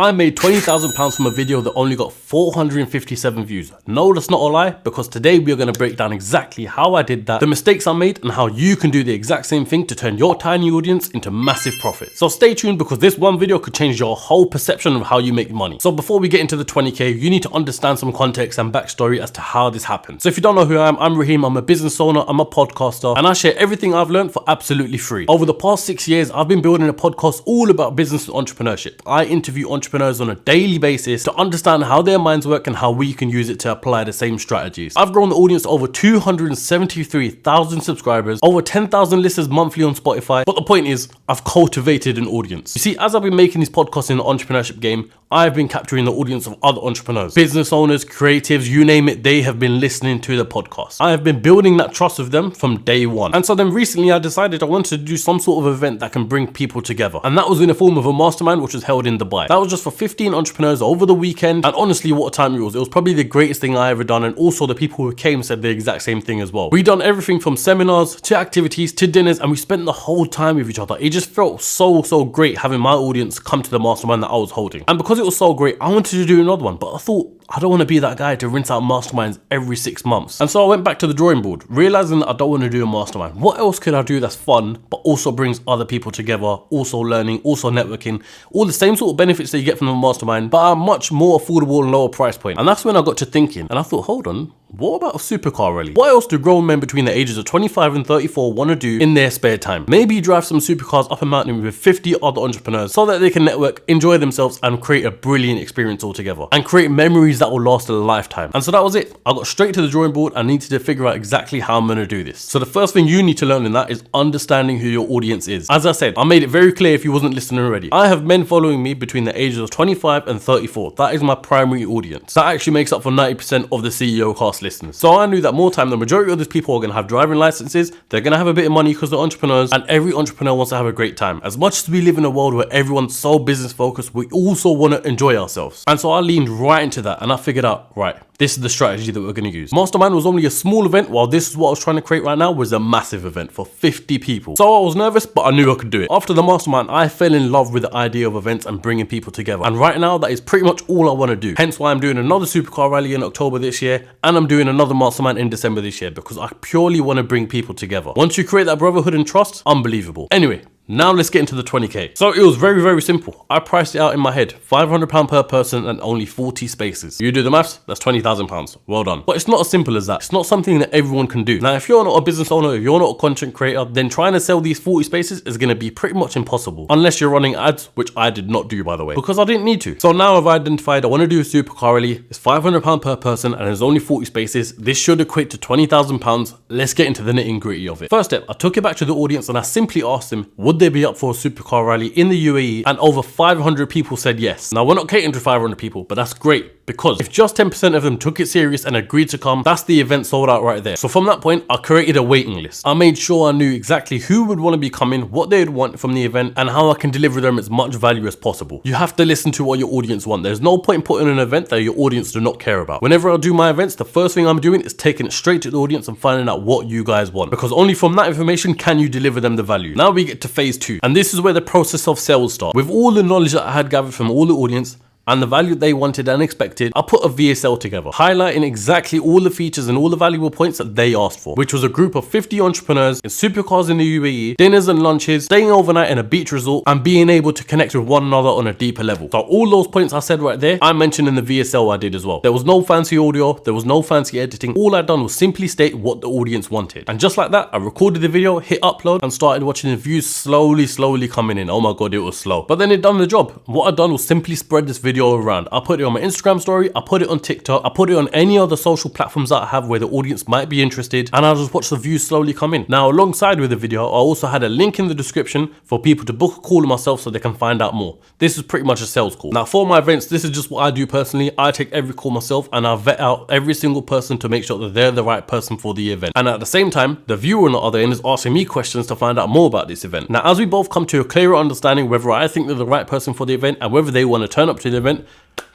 I made £20,000 from a video that only got 457 views. No, that's not a lie, because today we are going to break down exactly how I did that, the mistakes I made, and how you can do the exact same thing to turn your tiny audience into massive profits. So stay tuned, because this one video could change your whole perception of how you make money. So before we get into the 20K, you need to understand some context and backstory as to how this happened. So if you don't know who I am, I'm Raheem, I'm a business owner, I'm a podcaster, and I share everything I've learned for absolutely free. Over the past 6 years, I've been building a podcast all about business and entrepreneurship. I interview entrepreneurs on a daily basis to understand how their minds work and how we can use it to apply the same strategies. I've grown the audience to over 273,000 subscribers, over 10,000 listeners monthly on Spotify, but the point is, I've cultivated an audience. You see, as I've been making these podcasts in the entrepreneurship game, I've been capturing the audience of other entrepreneurs, business owners, creatives, you name it, they have been listening to the podcast. I have been building that trust with them from day one. And so then recently I decided I wanted to do some sort of event that can bring people together. And that was in the form of a mastermind which was held in Dubai. That was just for 15 entrepreneurs over the weekend. And honestly, what a time it was. It was probably the greatest thing I ever done. And also the people who came said the exact same thing as well. We done everything from seminars to activities to dinners, and we spent the whole time with each other. It just felt so great having my audience come to the mastermind that I was holding. And because it was so great, I wanted to do another one, but I thought, I don't want to be that guy to rinse out masterminds every 6 months. And so I went back to the drawing board, realizing that I don't want to do a mastermind. What else could I do that's fun, but also brings other people together, also learning, also networking, all the same sort of benefits that you get from a mastermind, but at a much more affordable and lower price point. And that's when I got to thinking, and I thought, hold on, what about a supercar rally? What else do grown men between the ages of 25 and 34 want to do in their spare time? Maybe drive some supercars up a mountain with 50 other entrepreneurs so that they can network, enjoy themselves, and create a brilliant experience altogether, and create memories that will last a lifetime. And so that was it. I got straight to the drawing board and needed to figure out exactly how I'm going to do this. So the first thing you need to learn in that is understanding who your audience is. As I said, I made it very clear if you wasn't listening already. I have men following me between the ages of 25 and 34. That is my primary audience. That actually makes up for 90% of the CEOCAST listeners. So I knew that more time, the majority of these people are going to have driving licenses, they're going to have a bit of money because they're entrepreneurs, and every entrepreneur wants to have a great time. As much as we live in a world where everyone's so business focused, we also want to enjoy ourselves. And so I leaned right into that and I figured out, right, this is the strategy that we're going to use. Mastermind was only a small event, while this is what I was trying to create right now was a massive event for 50 people. So I was nervous, but I knew I could do it. After the mastermind, I fell in love with the idea of events and bringing people together. And right now, that is pretty much all I want to do. Hence why I'm doing another supercar rally in October this year, and I'm doing another mastermind in December this year, because I purely want to bring people together. Once you create that brotherhood and trust, unbelievable. Anyway, now let's get into the 20K. So it was very simple. I priced it out in my head, £500 per person and only 40 spaces. You do the maths, that's £20,000. Well done. But it's not as simple as that. It's not something that everyone can do. Now, if you're not a business owner, if you're not a content creator, then trying to sell these 40 spaces is going to be pretty much impossible. Unless you're running ads, which I did not do, by the way, because I didn't need to. So now I've identified I want to do a supercar rally. It's £500 per person and there's only 40 spaces. This should equate to £20,000. Let's get into the nitty gritty of it. First step, I took it back to the audience and I simply asked them, would they be up for a supercar rally in the UAE? And over 500 people said yes. Now, we're not catering to 500 people, but that's great, because if just 10% of them took it serious and agreed to come, that's the event sold out right there. So from that point, I created a waiting list. I made sure I knew exactly who would want to be coming, what they'd want from the event, and how I can deliver them as much value as possible. You have to listen to what your audience want. There's no point in putting an event that your audience do not care about. Whenever I do my events, the first thing I'm doing is taking it straight to the audience and finding out what you guys want, because only from that information can you deliver them the value. Now we get to phase 2, and this is where the process of sales starts. With all the knowledge that I had gathered from all the audience and the value they wanted and expected, I put a VSL together, highlighting exactly all the features and all the valuable points that they asked for, which was a group of 50 entrepreneurs in supercars in the UAE, dinners and lunches, staying overnight in a beach resort, and being able to connect with one another on a deeper level. So all those points I said right there, I mentioned in the VSL I did as well. There was no fancy audio, there was no fancy editing. All I'd done was simply state what the audience wanted. And just like that, I recorded the video, hit upload, and started watching the views slowly coming in. Oh my God, it was slow. But then it done the job. What I'd done was simply spread this video around. I put it on my Instagram story, I put it on TikTok, I put it on any other social platforms that I have where the audience might be interested, and I just watch the views slowly come in. Now, alongside with the video, I also had a link in the description for people to book a call with myself so they can find out more. This is pretty much a sales call. Now, for my events, this is just what I do personally. I take every call myself and I vet out every single person to make sure that they're the right person for the event. And at the same time, the viewer on the other end is asking me questions to find out more about this event. Now, as we both come to a clearer understanding whether I think they're the right person for the event and whether they want to turn up to the event,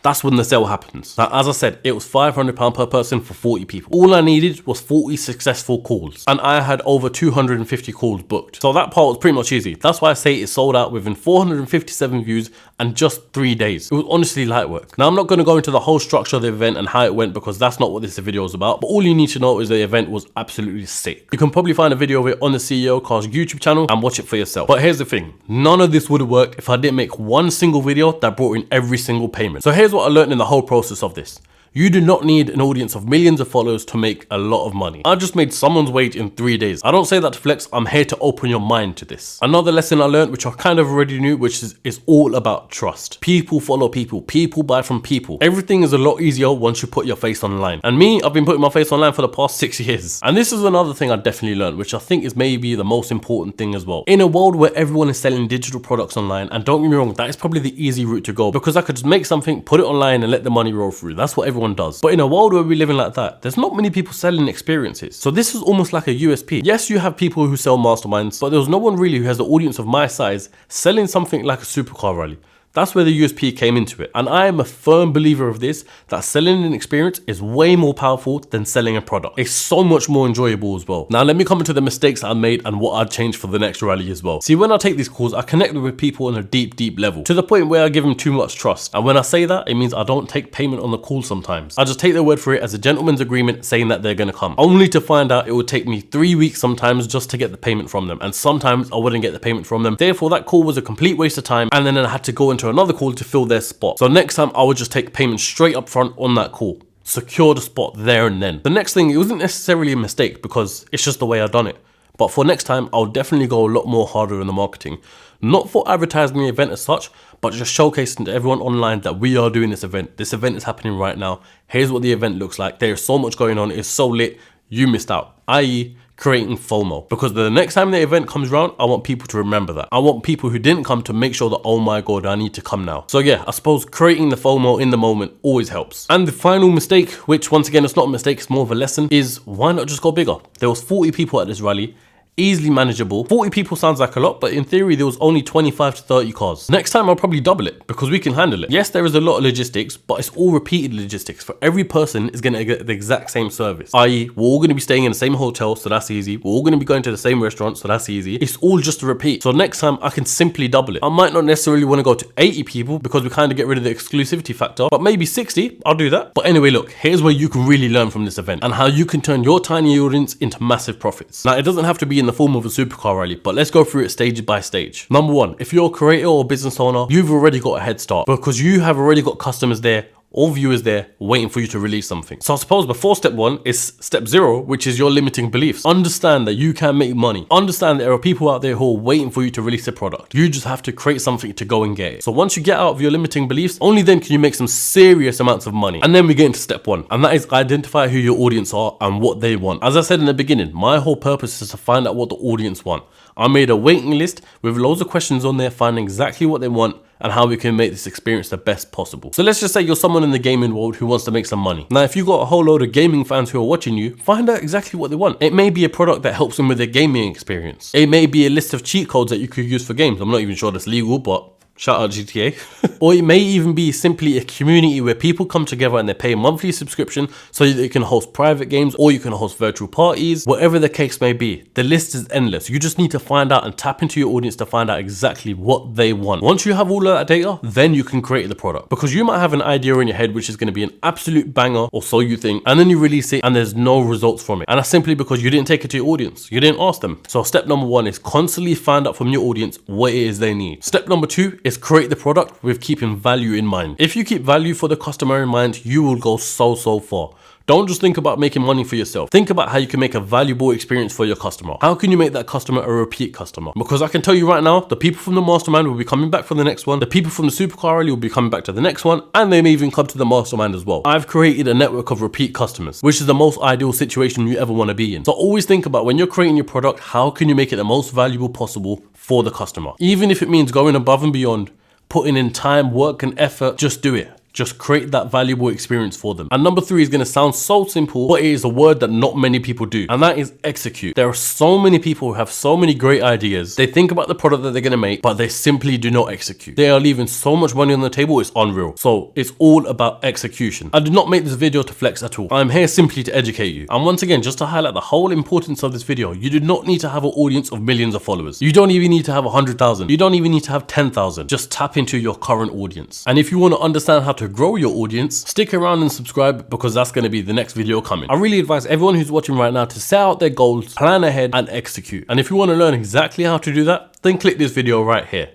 that's when the sale happens. Now, as I said, it was £500 per person for 40 people. All I needed was 40 successful calls, and I had over 250 calls booked. So that part was pretty much easy. That's why I say it sold out within 457 views and just 3 days. It was honestly light work. Now, I'm not going to go into the whole structure of the event and how it went because that's not what this video is about, but all you need to know is the event was absolutely sick. You can probably find a video of it on the CEOCAST YouTube channel and watch it for yourself. But here's the thing, none of this would have worked if I didn't make one single video that brought in every single payment. So here's what I learned in the whole process of this. You do not need an audience of millions of followers to make a lot of money. I just made someone's wage in 3 days. I don't say that to flex, I'm here to open your mind to this. Another lesson I learned, which I kind of already knew, which is all about trust. People follow people, people buy from people. Everything is a lot easier once you put your face online. And me, I've been putting my face online for the past 6 years. And this is another thing I definitely learned, which I think is maybe the most important thing as well. In a world where everyone is selling digital products online, and don't get me wrong, that is probably the easy route to go because I could just make something, put it online and let the money roll through. That's what everyone does. But in a world where we're living like that, there's not many people selling experiences. So this is almost like a USP. Yes, you have people who sell masterminds, but there's no one really who has an audience of my size selling something like a supercar rally. That's where the USP came into it. And I am a firm believer of this, that selling an experience is way more powerful than selling a product. It's so much more enjoyable as well. Now let me come into the mistakes I made and what I'd change for the next rally as well. See, when I take these calls, I connect with people on a deep level, to the point where I give them too much trust. And when I say that, it means I don't take payment on the call sometimes. I just take their word for it as a gentleman's agreement saying that they're gonna come, only to find out it would take me 3 weeks sometimes just to get the payment from them. And sometimes I wouldn't get the payment from them. Therefore, that call was a complete waste of time. And then I had to go into another call to fill their spot. So next time I would just take payment straight up front on that call. Secure the spot there and then. The next thing, it wasn't necessarily a mistake because it's just the way I've done it. But for next time, I'll definitely go a lot more harder in the marketing. Not for advertising the event as such, but just showcasing to everyone online that we are doing this event. This event is happening right now. Here's what the event looks like. There is so much going on. It's so lit. You missed out. I.e., creating FOMO, because the next time the event comes around, I want people to remember that. I want people who didn't come to make sure that, oh my god, I need to come now. So yeah, I suppose creating the FOMO in the moment always helps. And the final mistake, which once again, it's not a mistake, it's more of a lesson, is why not just go bigger? There was 40 people at this rally. Easily manageable. 40 people sounds like a lot, but in theory there was only 25 to 30 cars. Next time I'll probably double it because we can handle it. Yes, there is a lot of logistics, but it's all repeated logistics. For every person is going to get the exact same service, i.e. we're all going to be staying in the same hotel, so that's easy. We're all going to be going to the same restaurant, so that's easy. It's all just a repeat. So next time I can simply double it. I might not necessarily want to go to 80 people because we kind of get rid of the exclusivity factor, but maybe 60, I'll do that. But anyway, look, here's where you can really learn from this event and how you can turn your tiny audience into massive profits. Now, it doesn't have to be in the form of a supercar rally, but let's go through it stage by stage. Number one, if you're a creator or business owner, you've already got a head start because you have already got customers there or viewers there waiting for you to release something. So I suppose before step one is step zero, which is your limiting beliefs. Understand that you can make money. Understand that there are people out there who are waiting for you to release a product. You just have to create something to go and get it. So once you get out of your limiting beliefs, only then can you make some serious amounts of money. And then we get into step one, and that is identify who your audience are and what they want. As I said in the beginning, my whole purpose is to find out what the audience want. I made a waiting list with loads of questions on there, finding exactly what they want and how we can make this experience the best possible. So let's just say you're someone in the gaming world who wants to make some money. Now, if you've got a whole load of gaming fans who are watching you, find out exactly what they want. It may be a product that helps them with their gaming experience. It may be a list of cheat codes that you could use for games. I'm not even sure that's legal, but shout out GTA. Or it may even be simply a community where people come together and they pay a monthly subscription so that you can host private games or you can host virtual parties, whatever the case may be. The list is endless. You just need to find out and tap into your audience to find out exactly what they want. Once you have all of that data, then you can create the product, because you might have an idea in your head which is going to be an absolute banger, or so you think, and then you release it and there's no results from it. And that's simply because you didn't take it to your audience. You didn't ask them. So step number one is constantly find out from your audience what it is they need. Step number two is create the product with keeping value in mind. If you keep value for the customer in mind, you will go so far. Don't just think about making money for yourself. Think about how you can make a valuable experience for your customer. How can you make that customer a repeat customer? Because I can tell you right now, the people from the mastermind will be coming back for the next one. The people from the supercar rally will be coming back to the next one, and they may even come to the mastermind as well. I've created a network of repeat customers, which is the most ideal situation you ever want to be in. So always think about, when you're creating your product, how can you make it the most valuable possible for the customer? Even if it means going above and beyond, putting in time, work and effort, just do it. Just create that valuable experience for them. And number 3 is going to sound so simple, but it is a word that not many people do, and that is execute. There are so many people who have so many great ideas. They think about the product that they're going to make, but they simply do not execute. They are leaving so much money on the table, it's unreal. So it's all about execution. I did not make this video to flex at all. I'm here simply to educate you. And once again, just to highlight the whole importance of this video, you do not need to have an audience of millions of followers. You don't even need to have 100,000. You don't even need to have 10,000. Just tap into your current audience. And if you want to understand how to grow your audience, stick around and subscribe, because that's going to be the next video coming. I really advise everyone who's watching right now to set out their goals, plan ahead, and execute. And if you want to learn exactly how to do that, then click this video right here.